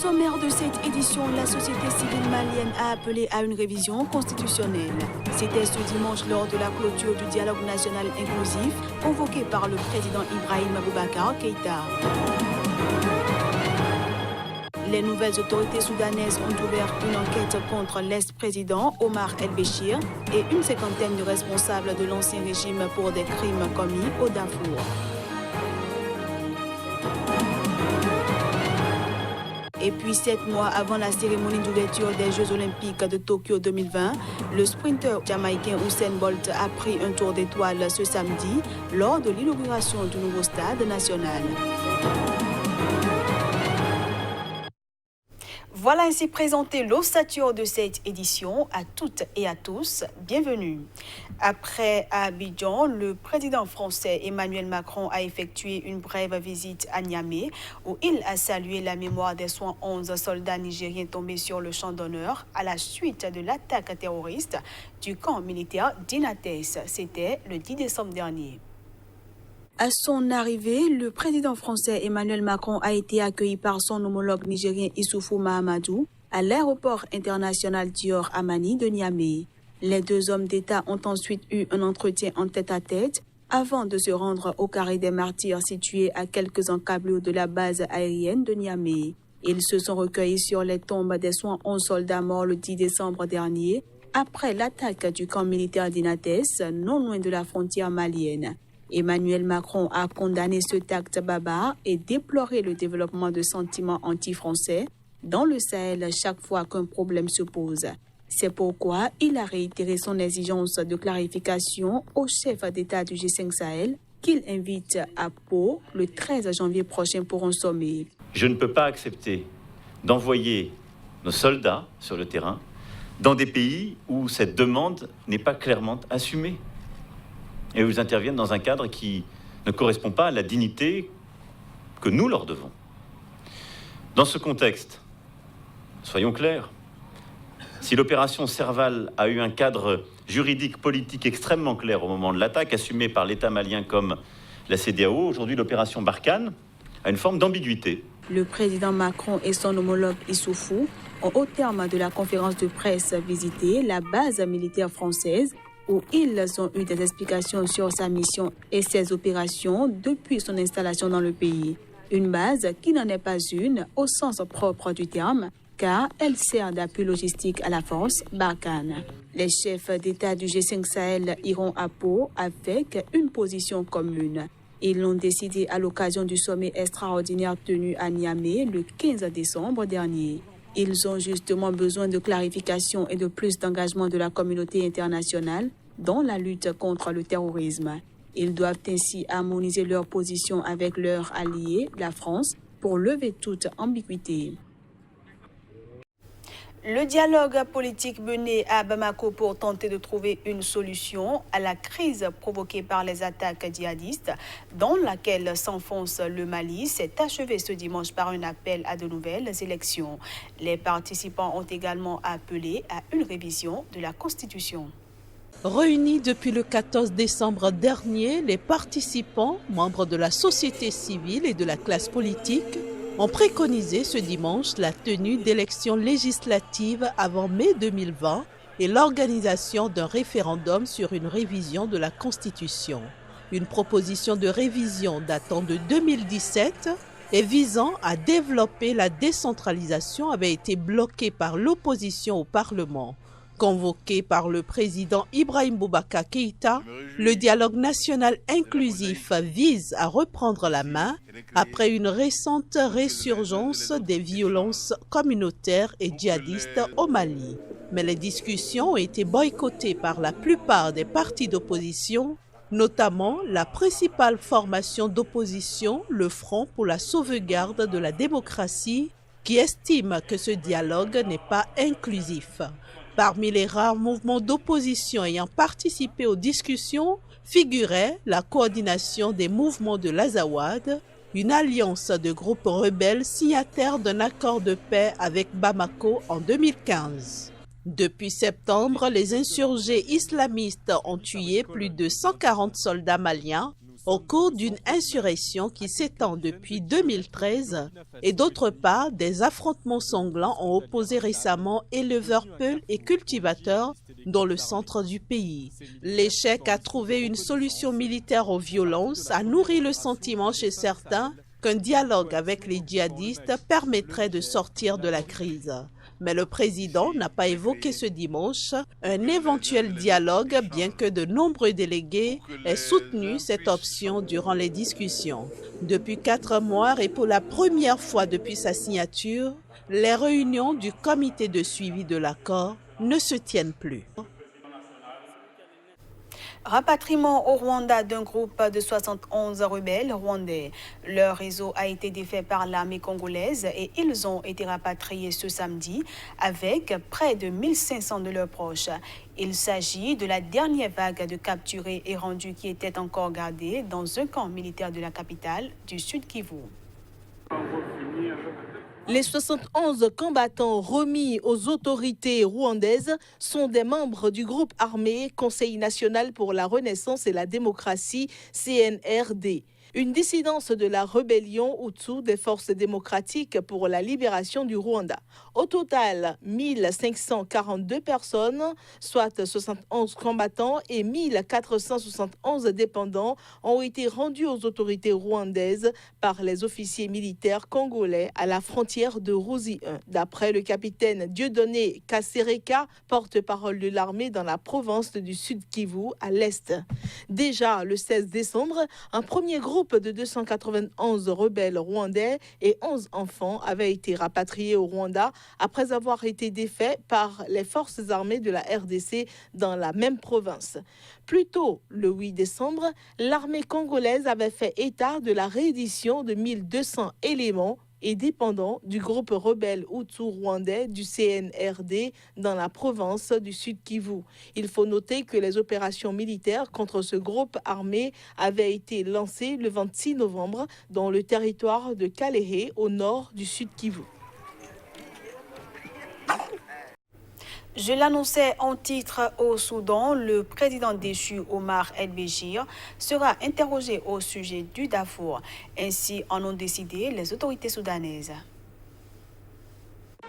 sommaire de cette édition, la société civile malienne a appelé à une révision constitutionnelle. C'était ce dimanche lors de la clôture du dialogue national inclusif convoqué par le président Ibrahim Boubacar Keïta. Les nouvelles autorités soudanaises ont ouvert une enquête contre l'ex-président Omar El-Béchir et une cinquantaine de responsables de l'ancien régime pour des crimes commis au Darfour. Et puis 7 mois avant la cérémonie d'ouverture des Jeux Olympiques de Tokyo 2020, le sprinter jamaïcain Usain Bolt a pris un tour d'étoile ce samedi lors de l'inauguration du nouveau stade national. Voilà ainsi présenté l'ossature de cette édition. À toutes et à tous, bienvenue. Après Abidjan, le président français Emmanuel Macron a effectué une brève visite à Niamey où il a salué la mémoire des 111 soldats nigériens tombés sur le champ d'honneur à la suite de l'attaque terroriste du camp militaire d'Inates. C'était le 10 décembre dernier. À son arrivée, le président français Emmanuel Macron a été accueilli par son homologue nigérien Issoufou Mahamadou à l'aéroport international Dior Amani de Niamey. Les deux hommes d'État ont ensuite eu un entretien en tête-à-tête avant de se rendre au carré des martyrs situé à quelques encablures de la base aérienne de Niamey. Ils se sont recueillis sur les tombes des 111 soldats morts le 10 décembre dernier après l'attaque du camp militaire d'Inates, non loin de la frontière malienne. Emmanuel Macron a condamné ce acte barbare et déploré le développement de sentiments anti-français dans le Sahel chaque fois qu'un problème se pose. C'est pourquoi il a réitéré son exigence de clarification au chef d'État du G5 Sahel qu'il invite à Pau le 13 janvier prochain pour un sommet. Je ne peux pas accepter d'envoyer nos soldats sur le terrain dans des pays où cette demande n'est pas clairement assumée. Et où ils interviennent dans un cadre qui ne correspond pas à la dignité que nous leur devons. Dans ce contexte, soyons clairs, si l'opération Serval a eu un cadre juridique, politique extrêmement clair au moment de l'attaque, assumé par l'État malien comme la CEDEAO, aujourd'hui l'opération Barkhane a une forme d'ambiguïté. Le président Macron et son homologue Issoufou ont, au terme de la conférence de presse, visité la base militaire française où ils ont eu des explications sur sa mission et ses opérations depuis son installation dans le pays. Une base qui n'en est pas une au sens propre du terme, car elle sert d'appui logistique à la force Barkhane. Les chefs d'État du G5 Sahel iront à Pau avec une position commune. Ils l'ont décidé à l'occasion du sommet extraordinaire tenu à Niamey le 15 décembre dernier. Ils ont justement besoin de clarification et de plus d'engagement de la communauté internationale dans la lutte contre le terrorisme. Ils doivent ainsi harmoniser leur position avec leur allié, la France, pour lever toute ambiguïté. Le dialogue politique mené à Bamako pour tenter de trouver une solution à la crise provoquée par les attaques djihadistes dans laquelle s'enfonce le Mali s'est achevé ce dimanche par un appel à de nouvelles élections. Les participants ont également appelé à une révision de la Constitution. Réunis depuis le 14 décembre dernier, les participants, membres de la société civile et de la classe politique, ont préconisé ce dimanche la tenue d'élections législatives avant mai 2020 et l'organisation d'un référendum sur une révision de la Constitution. Une proposition de révision datant de 2017 et visant à développer la décentralisation avait été bloquée par l'opposition au Parlement. Convoqué par le président Ibrahim Boubacar Keïta, le dialogue national inclusif vise à reprendre la main après une récente résurgence des violences communautaires et djihadistes au Mali. Mais les discussions ont été boycottées par la plupart des partis d'opposition, notamment la principale formation d'opposition, le Front pour la sauvegarde de la démocratie, qui estime que ce dialogue n'est pas inclusif. Parmi les rares mouvements d'opposition ayant participé aux discussions figurait la coordination des mouvements de l'Azawad, une alliance de groupes rebelles signataires d'un accord de paix avec Bamako en 2015. Depuis septembre, les insurgés islamistes ont tué plus de 140 soldats maliens, au cours d'une insurrection qui s'étend depuis 2013 et d'autre part, des affrontements sanglants ont opposé récemment éleveurs peuls et cultivateurs dans le centre du pays. L'échec à trouver une solution militaire aux violences a nourri le sentiment chez certains qu'un dialogue avec les djihadistes permettrait de sortir de la crise. Mais le président n'a pas évoqué ce dimanche un éventuel dialogue, bien que de nombreux délégués aient soutenu cette option durant les discussions. Depuis 4 mois et pour la première fois depuis sa signature, les réunions du comité de suivi de l'accord ne se tiennent plus. Rapatriement au Rwanda d'un groupe de 71 rebelles rwandais. Leur réseau a été défait par l'armée congolaise et ils ont été rapatriés ce samedi avec près de 1500 de leurs proches. Il s'agit de la dernière vague de capturés et rendus qui étaient encore gardés dans un camp militaire de la capitale du Sud Kivu. Les 71 combattants remis aux autorités rwandaises sont des membres du groupe armé Conseil national pour la renaissance et la démocratie, CNRD. Une dissidence de la rébellion Hutu des forces démocratiques pour la libération du Rwanda. Au total, 1542 personnes, soit 71 combattants et 1471 dépendants, ont été rendus aux autorités rwandaises par les officiers militaires congolais à la frontière de Ruzi 1. D'après le capitaine Dieudonné Kasereka, porte-parole de l'armée dans la province du Sud Kivu, à l'est. Déjà le 16 décembre, un premier groupe de 291 rebelles rwandais et 11 enfants avaient été rapatriés au Rwanda après avoir été défaits par les forces armées de la RDC dans la même province. Plus tôt, le 8 décembre, l'armée congolaise avait fait état de la réédition de 1200 éléments et dépendant du groupe rebelle Hutu rwandais du CNRD dans la province du Sud Kivu. Il faut noter que les opérations militaires contre ce groupe armé avaient été lancées le 26 novembre dans le territoire de Kalehe au nord du Sud Kivu. Je l'annonçais en titre au Soudan, le président déchu Omar El-Béchir sera interrogé au sujet du Darfour. Ainsi en ont décidé les autorités soudanaises.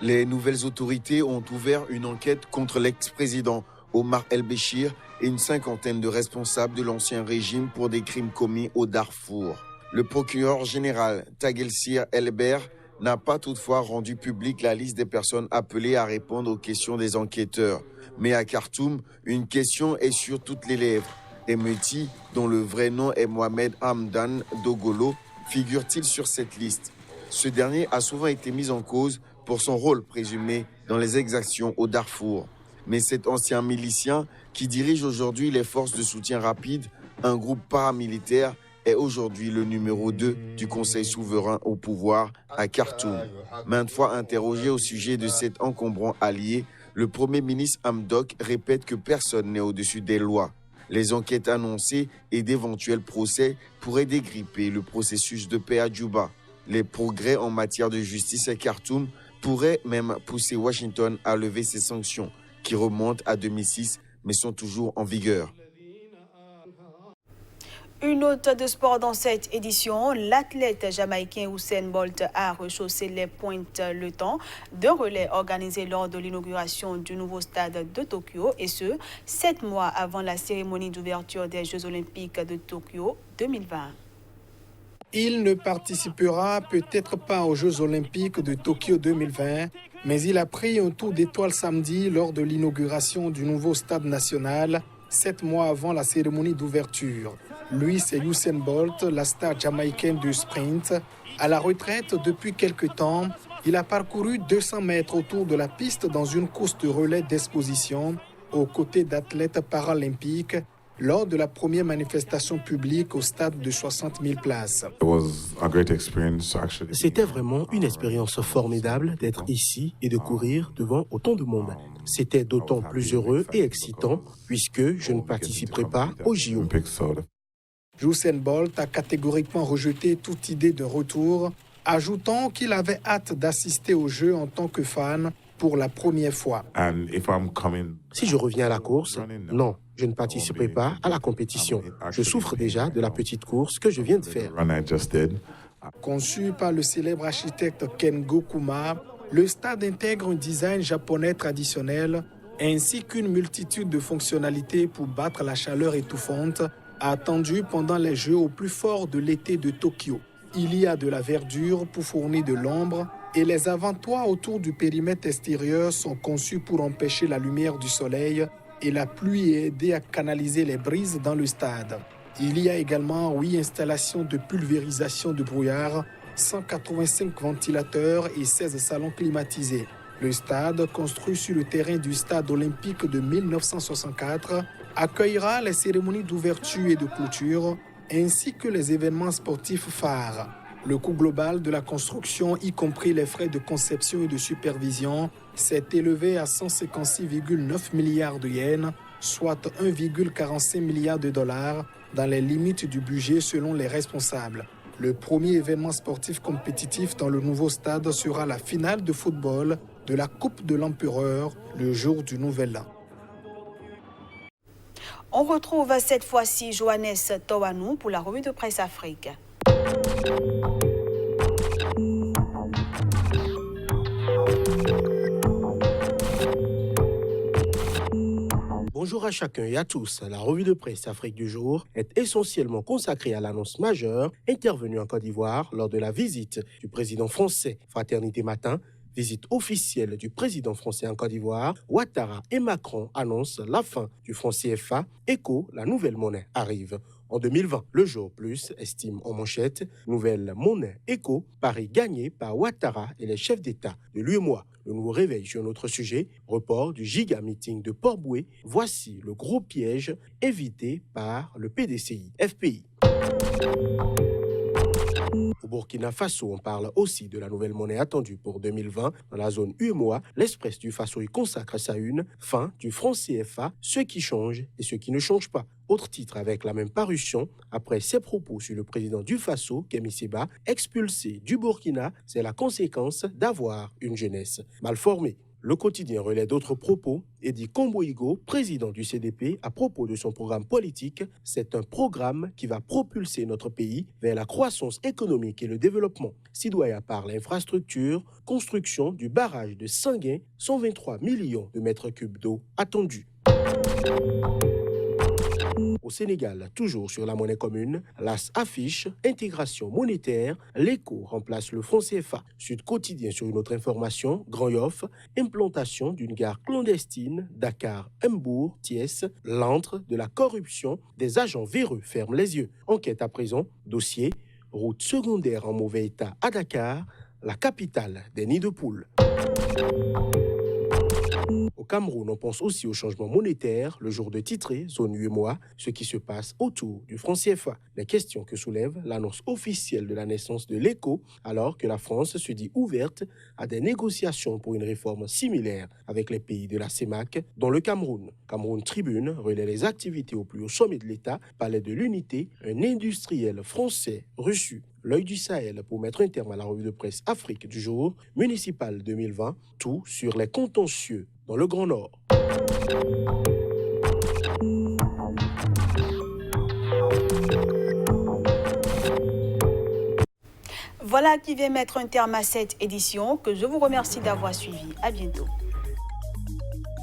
Les nouvelles autorités ont ouvert une enquête contre l'ex-président Omar El-Béchir et une cinquantaine de responsables de l'ancien régime pour des crimes commis au Darfour. Le procureur général Tagelsir Elber n'a pas toutefois rendu publique la liste des personnes appelées à répondre aux questions des enquêteurs. Mais à Khartoum, une question est sur toutes les lèvres. Emeti, dont le vrai nom est Mohamed Hamdan Dogolo, figure-t-il sur cette liste? Ce dernier a souvent été mis en cause pour son rôle présumé dans les exactions au Darfour. Mais cet ancien milicien, qui dirige aujourd'hui les forces de soutien rapide, un groupe paramilitaire, est aujourd'hui le numéro 2 du Conseil souverain au pouvoir à Khartoum. Maintes fois interrogé au sujet de cet encombrant allié, le Premier ministre Hamdok répète que personne n'est au-dessus des lois. Les enquêtes annoncées et d'éventuels procès pourraient dégripper le processus de paix à Djouba. Les progrès en matière de justice à Khartoum pourraient même pousser Washington à lever ses sanctions, qui remontent à 2006 mais sont toujours en vigueur. Une note de sport dans cette édition, l'athlète jamaïcain Usain Bolt a rechaussé les pointes le temps d'un relais organisé lors de l'inauguration du nouveau stade de Tokyo et ce, 7 mois avant la cérémonie d'ouverture des Jeux Olympiques de Tokyo 2020. Il ne participera peut-être pas aux Jeux Olympiques de Tokyo 2020, mais il a pris un tour d'étoile samedi lors de l'inauguration du nouveau stade national, 7 mois avant la cérémonie d'ouverture. Lui, c'est Usain Bolt, la star jamaïcaine du sprint. À la retraite depuis quelques temps, il a parcouru 200 mètres autour de la piste dans une course de relais d'exposition aux côtés d'athlètes paralympiques lors de la première manifestation publique au stade de 60 000 places. C'était vraiment une expérience formidable d'être ici et de courir devant autant de monde. C'était d'autant plus heureux et excitant puisque je ne participerai pas aux JO. Usain Bolt a catégoriquement rejeté toute idée de retour, ajoutant qu'il avait hâte d'assister aux Jeux en tant que fan pour la première fois. Si je reviens à la course, non, je ne participerai pas à la compétition. Je souffre déjà de la petite course que je viens de faire. Conçu par le célèbre architecte Kengo Kuma, le stade intègre un design japonais traditionnel ainsi qu'une multitude de fonctionnalités pour battre la chaleur étouffante attendue pendant les Jeux au plus fort de l'été de Tokyo. Il y a de la verdure pour fournir de l'ombre et les avant-toits autour du périmètre extérieur sont conçus pour empêcher la lumière du soleil et la pluie et aider à canaliser les brises dans le stade. Il y a également 8 installations de pulvérisation de brouillard, 185 ventilateurs et 16 salons climatisés. Le stade, construit sur le terrain du stade olympique de 1964, accueillera les cérémonies d'ouverture et de clôture, ainsi que les événements sportifs phares. Le coût global de la construction, y compris les frais de conception et de supervision, s'est élevé à 156,9 milliards de yens, soit 1,45 milliard de dollars, dans les limites du budget selon les responsables. Le premier événement sportif compétitif dans le nouveau stade sera la finale de football de la Coupe de l'Empereur le jour du Nouvel An. On retrouve cette fois-ci Johannes Towanou pour la revue de presse Afrique. Bonjour à chacun et à tous. La revue de presse Afrique du jour est essentiellement consacrée à l'annonce majeure intervenue en Côte d'Ivoire lors de la visite du président français. Fraternité matin, visite officielle du président français en Côte d'Ivoire. Ouattara et Macron annoncent la fin du franc CFA. ECO, la nouvelle monnaie, arrive. En 2020, le jour plus estime en manchette, nouvelle monnaie ECO, pari gagné par Ouattara et les chefs d'État de l'UEMOA. Le nouveau réveil sur notre sujet, report du giga-meeting de Port-Boué. Voici le gros piège évité par le PDCI FPI. Au Burkina Faso, on parle aussi de la nouvelle monnaie attendue pour 2020. Dans la zone UEMOA, l'Express du Faso y consacre sa une, fin du franc CFA, ce qui change et ce qui ne change pas. Autre titre avec la même parution, après ses propos sur le président du Faso, Kémi Séba, expulsé du Burkina, c'est la conséquence d'avoir une jeunesse mal formée. Le quotidien relaie d'autres propos et dit Komboïgo, président du CDP, à propos de son programme politique, c'est un programme qui va propulser notre pays vers la croissance économique et le développement. Sidoya parle infrastructure, construction du barrage de Sanguin, 123 millions de mètres cubes d'eau attendus. Au Sénégal, toujours sur la monnaie commune, l'AS affiche intégration monétaire, l'ECO remplace le franc CFA. Sud Quotidien sur une autre information, Grand Yoff, implantation d'une gare clandestine, Dakar, Mbour, Thiès, l'antre de la corruption, des agents véreux ferment les yeux. Enquête à présent, dossier, route secondaire en mauvais état à Dakar, la capitale des nids de poules. Au Cameroun, on pense aussi au changement monétaire, le jour de titrer, zone UEMOA, ce qui se passe autour du franc CFA. Les questions que soulève l'annonce officielle de la naissance de l'ECO, alors que la France se dit ouverte à des négociations pour une réforme similaire avec les pays de la CEMAC, dont le Cameroun. Cameroun Tribune relaie les activités au plus haut sommet de l'État, palais de l'Unité, un industriel français reçu. L'œil du Sahel pour mettre un terme à la revue de presse Afrique du jour, municipale 2020, tout sur les contentieux dans le Grand Nord. Voilà qui vient mettre un terme à cette édition que je vous remercie d'avoir suivi. À bientôt.